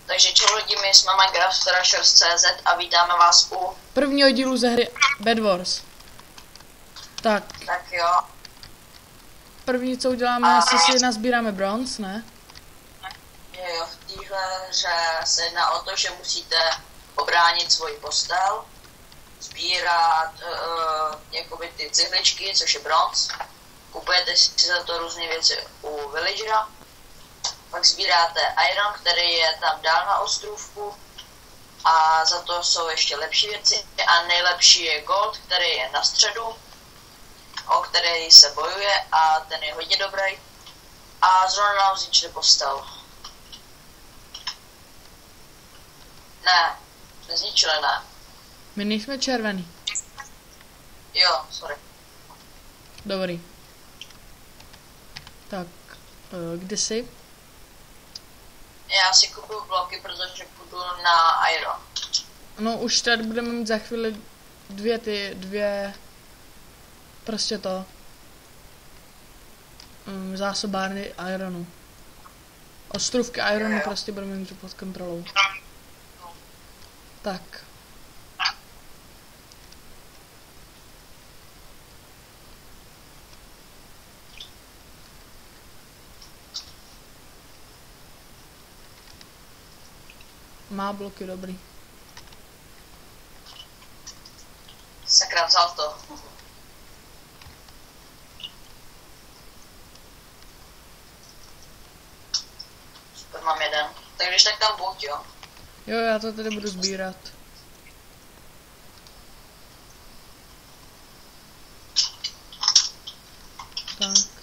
Takže čau lidi, my jsme Minecraft.CZ a vítáme vás u prvního dílu ze hry Bed Wars. Tak jo. První, co uděláme, asi si nazbíráme bronz, ne? Jo, v téhle hře se jedná o to, že musíte obránit svoji postel, sbírat jakoby ty cihličky, což je bronz. Kupujete si za to různé věci u villagera. Pak sbíráte iron, který je tam dál na ostrůvku. A za to jsou ještě lepší věci. A nejlepší je gold, který je na středu, o který se bojuje a ten je hodně dobrý. A zrovna nám zničili postel. Ne, nezničili, ne. My nejsme červený. Jo, sorry. Dobrý. Tak, kde jsi? Já si kupuju bloky, protože půjdu na iron. No už tady budeme mít za chvíli dvě prostě to zásobárny ironu. Ostrůvky ironu prostě budeme mít pod kontrolou. Tak. Má bloky, dobrý. Sakra, vzal to. Super, mám jeden. Tak když tak tam buď, jo. Jo, já to tady budu sbírat. Tak.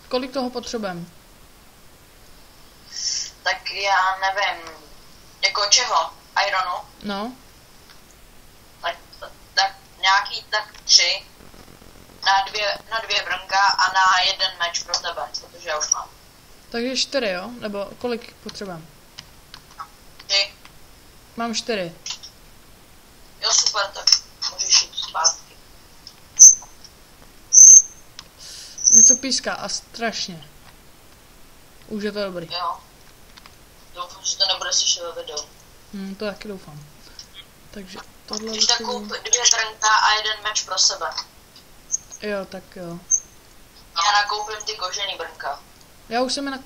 Kolik toho potřebujeme? Tak já nevím, jako čeho? Ironu? No, Tak nějaký tak 3 na dvě brnka a na jeden meč pro tebe, protože já už mám. takže 4, jo? Nebo kolik potřebujeme? 3. Mám 4. Jo, super, tak můžeš jít zpátky. Něco píská a strašně. Už je to dobrý. Jo. Doufám, že to nebude slyšet ve videu. To taky doufám. Takže tohle... Když tak koup 2 brnka a jeden meč pro sebe. Jo, tak jo. Já nakoupím ty kožený brnka.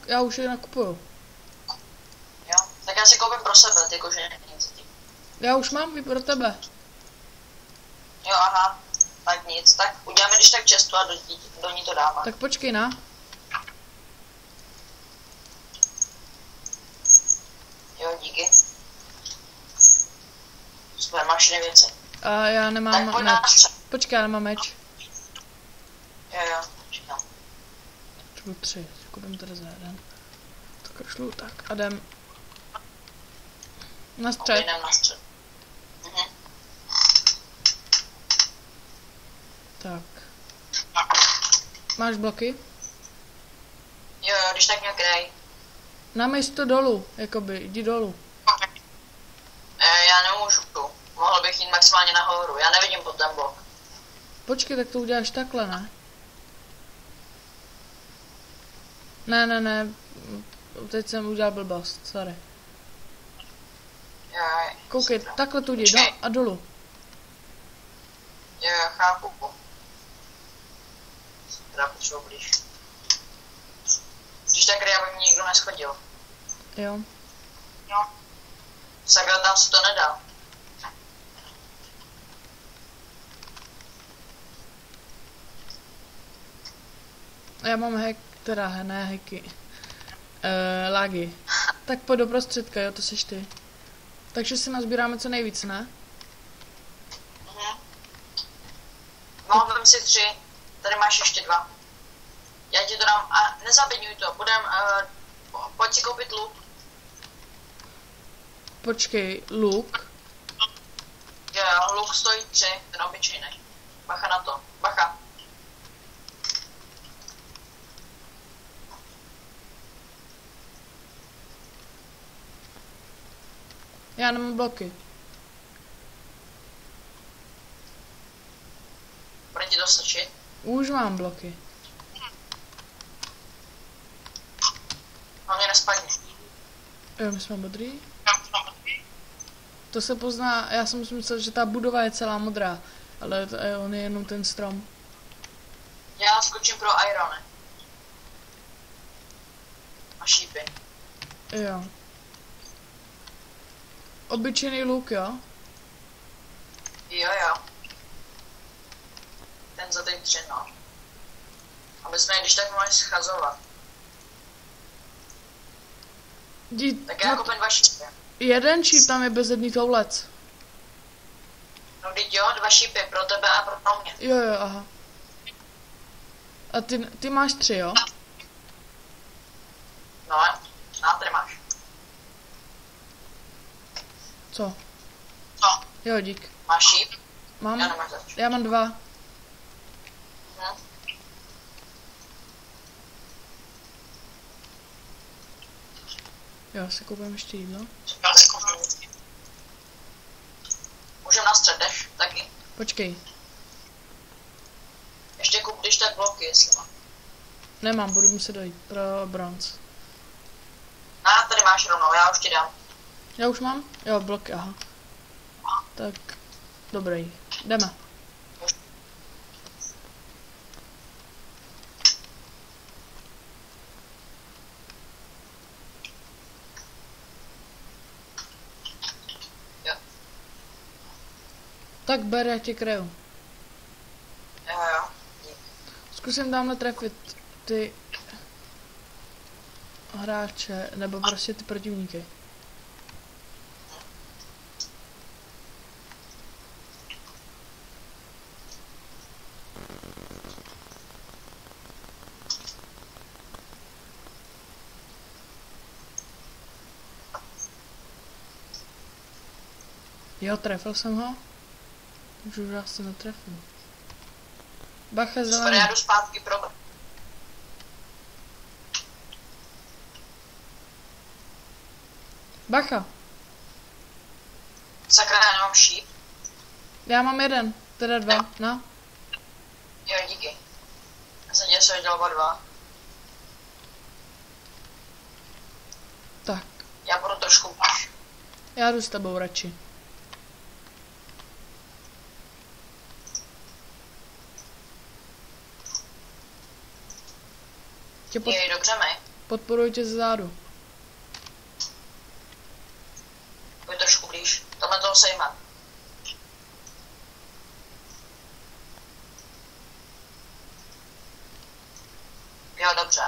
Já už je nakupuju. Jo, tak já si koupím pro sebe ty kožený. Já už mám i pro tebe. Jo, aha. Tak nic, tak uděláme když tak čestu a do ní to dáme. Tak počkej, na. Jo, díky. Super, máš 4 věci. A já nemám Tak pojď na meč. střed. Počkej, já nemám meč. Jo, čekám. Potřebuji 3, koupím tady za jeden. Tak šlu, tak a jdem. Na střed. Jdem na střed. Tak. Máš bloky? Jo, když tak mě krej. Na místo dolů, jakoby, jdi dolů. Já nemůžu. Mohl bych jít maximálně nahoru, já nevidím pod ten blok. Počkej, tak to uděláš takhle, ne? Ne, teď jsem udělal blbost, sorry. Jo, Koukej, takhle tu jdi, a dolů. jo, chápu. Teda potřebuji blíž. Když tak aby mě nikdo neschodil. Jo. Jo. Sakra, tam se to nedá. Já mám hack, teda ne hacky. Lagy. Tak pojď do prostředka, jo, to seš ty. Takže si nazbíráme co nejvíc, ne? Mám si 3, tady máš ještě 2. Já ti to dám a nezapěňuj to, pojď si koupit luk. Počkej, luk. Jo, luk stojí 3, ten obyčejný. Bacha na to, bacha. Já nemám bloky. to stačit? Už mám bloky. No mě nespadně. Jo, my jsme modrý. To se pozná, já jsem si myslel, že ta budova je celá modrá, ale on je jenom ten strom. Já skočím pro irony. A šípy. Jo. Obyčejný luk, jo? Jo. Ten za ten 3, no. Aby jsme je když tak mohli schazovat. Tak já koupím 2 šípy. Jeden šíp tam je bez jedný toulec. No teď jo, 2 šípy pro tebe a pro mě. Jo, aha. A ty máš 3, jo? No, tady máš. Co? Co? Jo, dík. Máš šíp? Mám? Já nemáš zač. Já mám 2. Jo, si koupím ještě jídlo. Můžem na střed, jdeš taky. Počkej. Ještě kup, když tak bloky, jestli má. Nemám, budu muset dojít pro bronz. Tady máš rovnou, já už ti dám. Já už mám? Jo, bloky, aha. Tak, dobrý. Jdeme. Jo. Tak ber, já tě kryju. Jo. Zkusím tamhle trefit ty hráče, nebo prostě ty protivníky. Jo, trefil jsem ho. Už asi netrefil. Bacha, Super, zelený. já jdu zpátky pro... Bacha. Sakra, já nemám šíp. Já mám jeden, teda 2, no. Jo, díky. Já jsem tě se dělal 2. Tak, Já budu trošku... já jdu s tebou radši. Je dobře, mi. Podporuji tě zezadu. Pojď trošku blíž. Tohle toho sejme. Jo, dobře.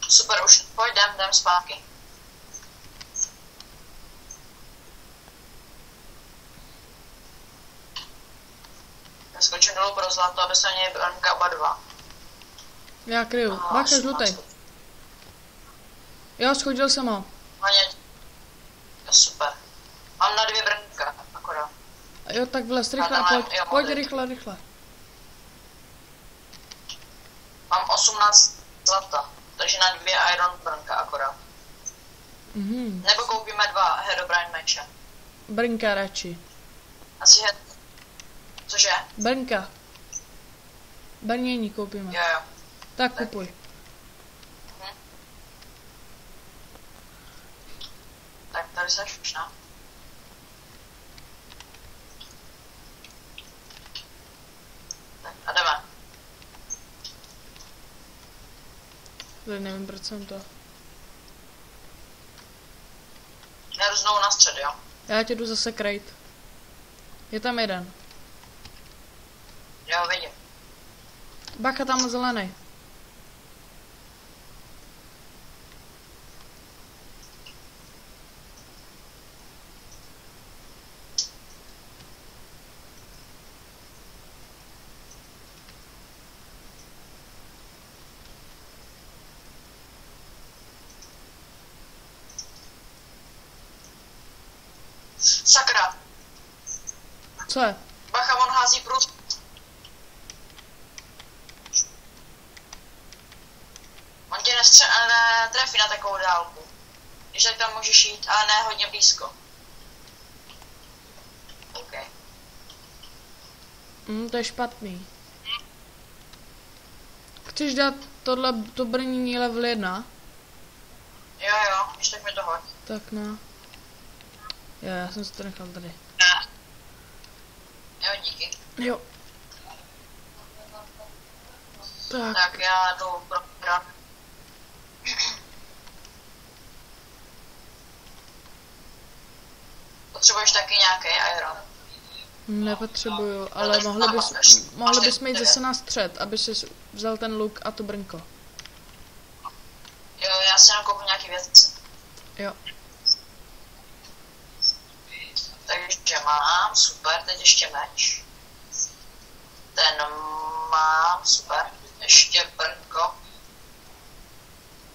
Super, už pojď, jdem zpátky. Já skočím dolů pro zlato, aby se mě bránka oba 2. Já kryju. Bacha, žlutej. Jo, schodil jsem ho. Jo, super. Mám na 2 brnka, akorát. Jo, tak vlez rychle, pojď rychle. Mám 18 zlata, takže na 2 iron brnka akorát. Nebo koupíme 2 Herobrine meče. Brnka radši. Asi cože? Brnka. Brnění koupíme. Jo. Tak kupuj. Tak tady seš už, no. Tak a jdeme. Tady nevím, proč jsem to. Já jdu znovu na střed, jo? Já tě jdu zase krejt. Je tam jeden. Jo, vidím. Bacha, tam zelený. Sakra. Co je? Bacha, on hází prut. On tě netrefí na takovou dálku. Když tak tam můžeš jít, ale ne hodně blízko. OK. To je špatný. Chceš dát to brnění level 1? Jo, když tak mi to hoď. Tak no. Jo, já jsem si to nechal tady. Jo, díky. Jo. Tak já jdu pro iron. Potřebuješ taky nějaký iron? Nepotřebuju, ale mohli bys jít zase na střed, aby si vzal ten luk a to brnko. Jo, já si nakoupím nějaký věci. Jo. Takže mám, super, teď ještě meč. Ten mám, super. Ještě brnko.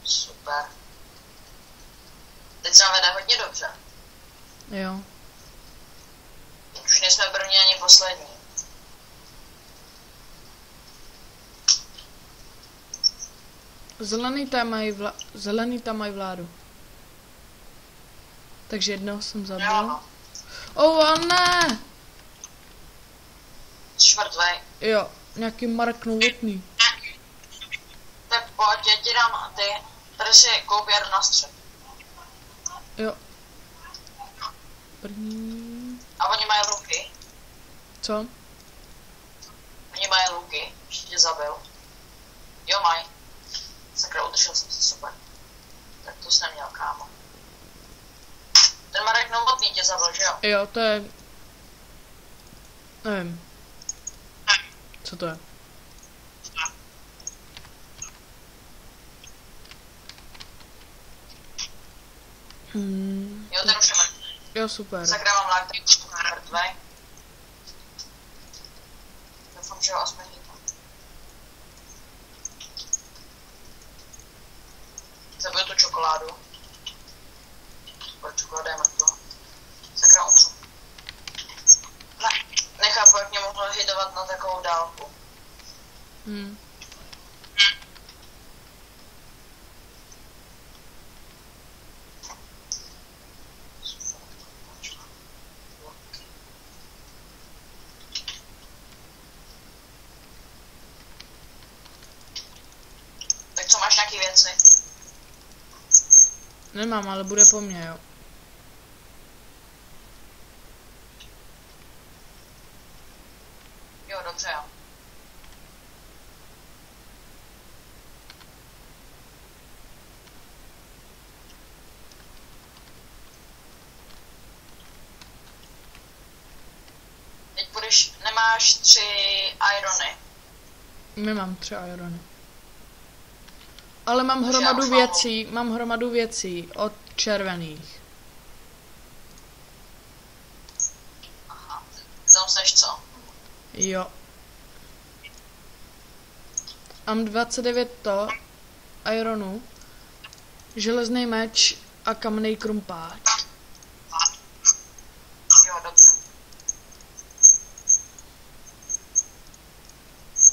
Super. Teď se nám vede hodně dobře. Jo. Teď už nejsme první ani poslední. Zelený tam mají vládu. Takže jednoho jsem zabil. Jo. Oh, ne! Čtvrtvej. Jo, nějaký Mark Novotný. Tak pojď, já ti dám ty. Tady si koupí jdu na střed. Jo. První. A oni mají luky. Co? Oni mají luky. Ještě zabil. Jo, mají. Sakra, udržel jsem se, super. Tak to jsi neměl, kámo. Ten Marek Novotný tě zabil, že jo? Jo, to je... Nevím. Co to je? Jo, ten už je mrtvý. Jo, super. Sakra, mám lák, který už je mrtvý. Doufám, že ho aspoň hýtám. Zabiju tu čokoládu. Super, čokoláda je mrtvá. Sakra, umřu. Nechápu, jak mě mohlo hitovat na takovou dálku. Tak co, máš nějaký věci? Nemám, ale bude po mně, jo. Jo, dobře, jo. Teď budeš, nemáš 3 irony. Nemám 3 irony. Ale mám hromadu věcí od červených. Aha, zamseš co? Jo. Mám 29 ironů, železný meč a kamenný krumpáč. Jo, dobře.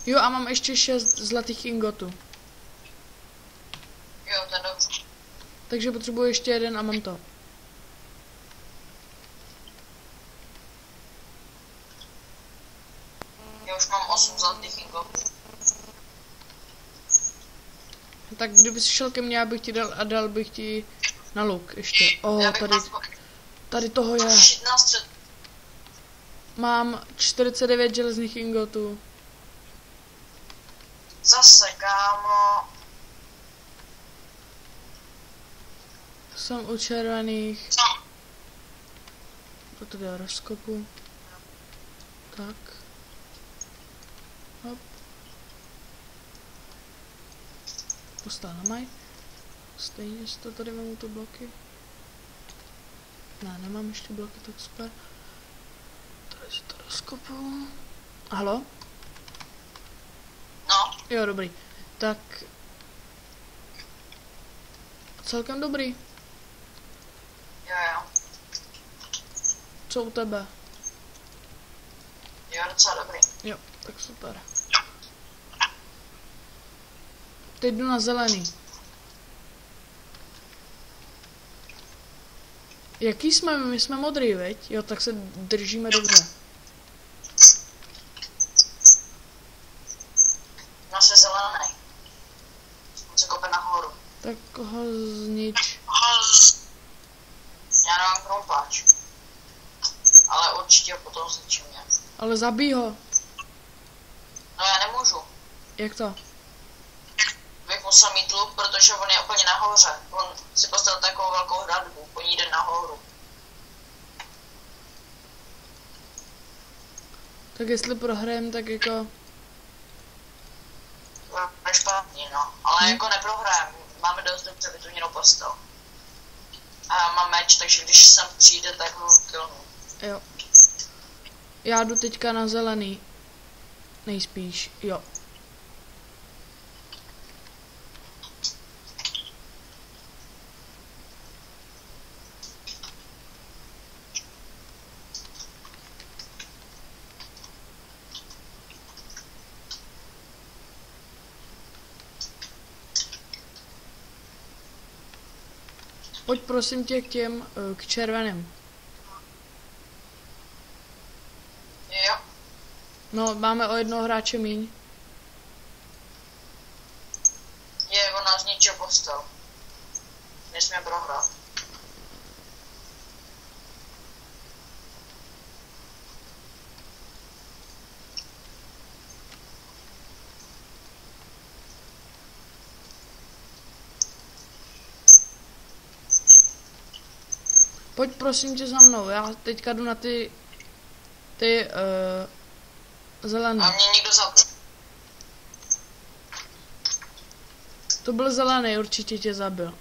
Jo, a mám ještě 6 zlatých ingotů. Jo, to je dobře. Takže potřebuji ještě jeden a mám to. Já už mám 8 zlatých ingotů. Tak kdybys šel ke mně, abych ti dal a dal bych ti na luk ještě. Tady toho je. Mám 49 železných ingotů. Zase, kámo. Jsem u červených. To tady rozkopu. Tak. Hop. Postal na maj. Stejně si to tady mám tu bloky. Ne, nemám ještě bloky, tak super. Tady si to rozkopu. Halo? No. Jo, dobrý. Tak. Celkem dobrý. Jo. Co u tebe? Jo, docela dobrý. Jo, tak super. Teď jdu na zelený. Jaký jsme? My jsme modrý, veď? Jo, tak se držíme dobře. No se zelený. On se kope nahoru. Tak ho znič. Já nemám krompáč. Ale určitě ho potom zničím nějak. Ale zabij ho. No já nemůžu. Jak to? Bych musel mít luk, protože on je úplně nahoře. On si postavil takovou velkou hradbu, po ní jde nahoru. Tak jestli prohrajeme, tak jako... To je špatný, no. Ale jako neprohrajeme. Máme dost dobře vytuněnou postel. A mám meč, takže když sem přijde, tak ho killnu. Jo. Já jdu teďka na zelený. Nejspíš, jo. Pojď prosím tě k těm, k červeným. Jo. No, máme o jednoho hráče míň. Je, on nás zničil postel. Nesmím prohrát. Pojď prosím tě za mnou, já teďka jdu na ty zelené. A mě někdo zabil. To byl zelený, určitě tě zabil.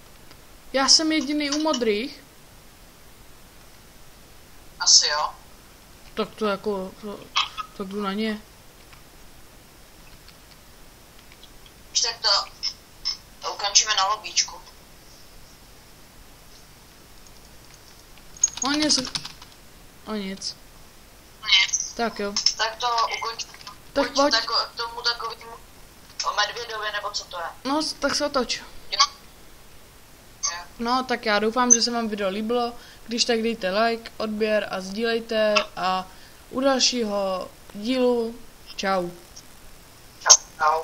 Já jsem jediný u modrých. Asi jo. Tak to jako, tak jdu na ně. Víš, tak to ukončíme na lobíčku. O nic. Tak jo. Tak to ukončíme. Tak pojď. Tomu takovému medvědovi, nebo co to je? No, tak se otoč. Jo. No, tak já doufám, že se vám video líbilo. Když tak dejte like, odběr a sdílejte a u dalšího dílu čau. Čau.